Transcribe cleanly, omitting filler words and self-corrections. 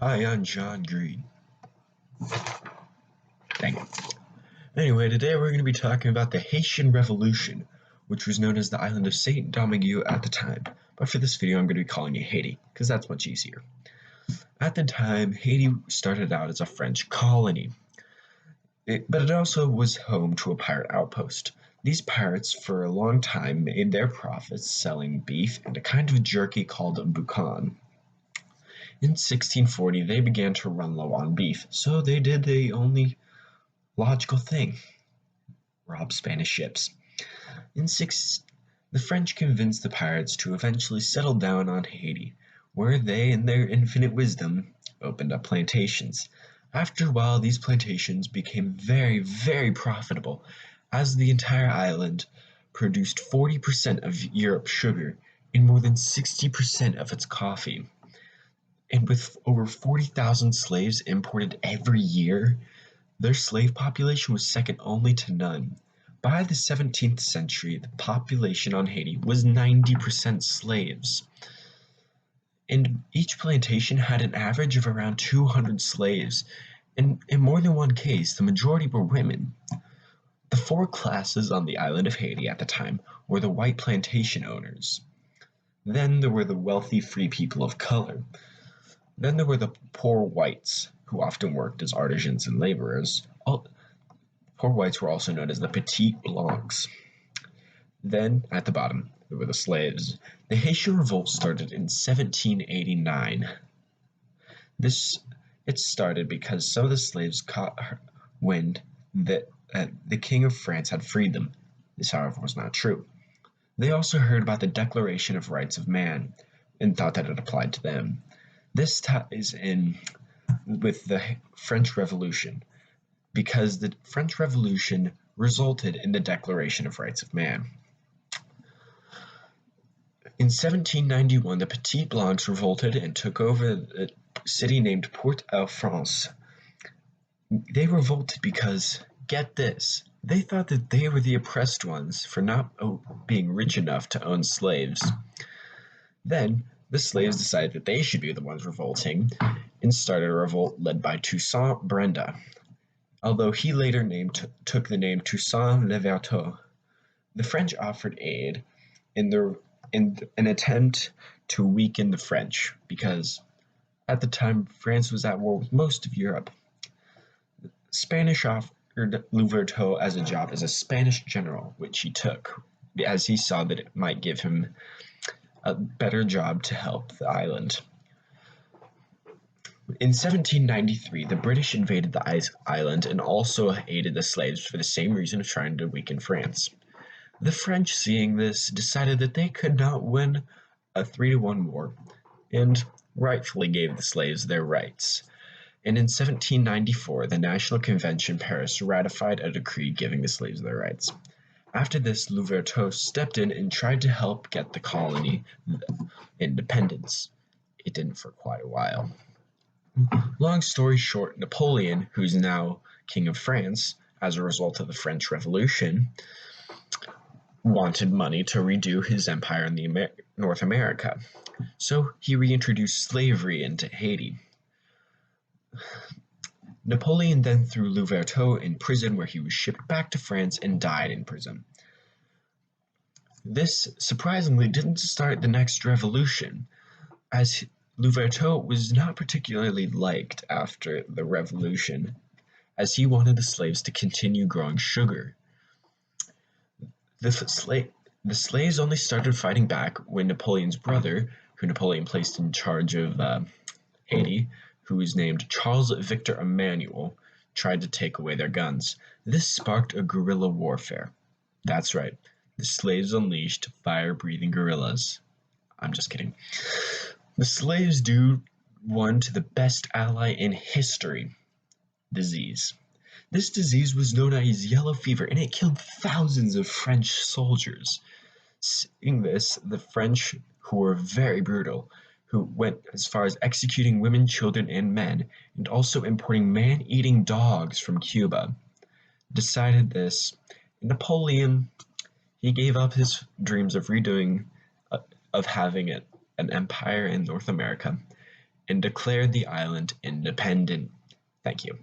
Hi, I'm John Green. Dang it. Anyway, today we're going to be talking about the Haitian Revolution, which was known as the island of Saint Domingue at the time. But for this video, I'm going to be calling it Haiti, because that's much easier. At the time, Haiti started out as a French colony, but it also was home to a pirate outpost. These pirates, for a long time, made their profits selling beef and a kind of jerky called boucan. In 1640, they began to run low on beef, so they did the only logical thing: rob Spanish ships. The French convinced the pirates to eventually settle down on Haiti, where they, in their infinite wisdom, opened up plantations. After a while, these plantations became very, very profitable, as the entire island produced 40% of Europe's sugar and more than 60% of its coffee. And with over 40,000 slaves imported every year, their slave population was second only to none. By the 17th century, the population on Haiti was 90% slaves. And each plantation had an average of around 200 slaves, and in more than one case, the majority were women. The four classes on the island of Haiti at the time were the white plantation owners. Then there were the wealthy free people of color. Then there were the poor whites, who often worked as artisans and laborers. Poor whites were also known as the Petits Blancs. Then, at the bottom, there were the slaves. The Haitian Revolt started in 1789. It started because some of the slaves caught wind that the King of France had freed them. This, however, was not true. They also heard about the Declaration of Rights of Man and thought that it applied to them. This ties in with the French Revolution, because the French Revolution resulted in the Declaration of Rights of Man. In 1791, the Petits Blancs revolted and took over a city named Port-au-Prince. They revolted because, get this, they thought that they were the oppressed ones for not being rich enough to own slaves. Then, the slaves decided that they should be the ones revolting and started a revolt led by Toussaint Brenda, although he later took the name Toussaint Louverture. The French offered aid in an attempt to weaken the French, because at the time France was at war with most of Europe. Spanish offered Louverture as a job as a Spanish general, which he took, as he saw that it might give him a better job to help the island. In 1793, the British invaded the island and also aided the slaves for the same reason of trying to weaken France. The French, seeing this, decided that they could not win a 3-1 war, and rightfully gave the slaves their rights. And in 1794, the National Convention in Paris ratified a decree giving the slaves their rights. After this, Louverture stepped in and tried to help get the colony independence. It didn't for quite a while. Long story short, Napoleon, who's now King of France as a result of the French Revolution, wanted money to redo his empire in North America. So he reintroduced slavery into Haiti. Napoleon then threw Louverture in prison, where he was shipped back to France and died in prison. This, surprisingly, didn't start the next revolution, as Louverture was not particularly liked after the revolution, as he wanted the slaves to continue growing sugar. The slaves only started fighting back when Napoleon's brother, who Napoleon placed in charge of Haiti, who was named Charles Victor Emmanuel, tried to take away their guns. This sparked a guerrilla warfare. That's right, the slaves unleashed fire-breathing guerrillas. I'm just kidding. The slaves due one to the best ally in history: disease. This disease was known as yellow fever, and it killed thousands of French soldiers. Seeing this, the French, who were very brutal, who went as far as executing women, children, and men, and also importing man-eating dogs from Cuba, decided this. Napoleon, he gave up his dreams of having an empire in North America, and declared the island independent. Thank you.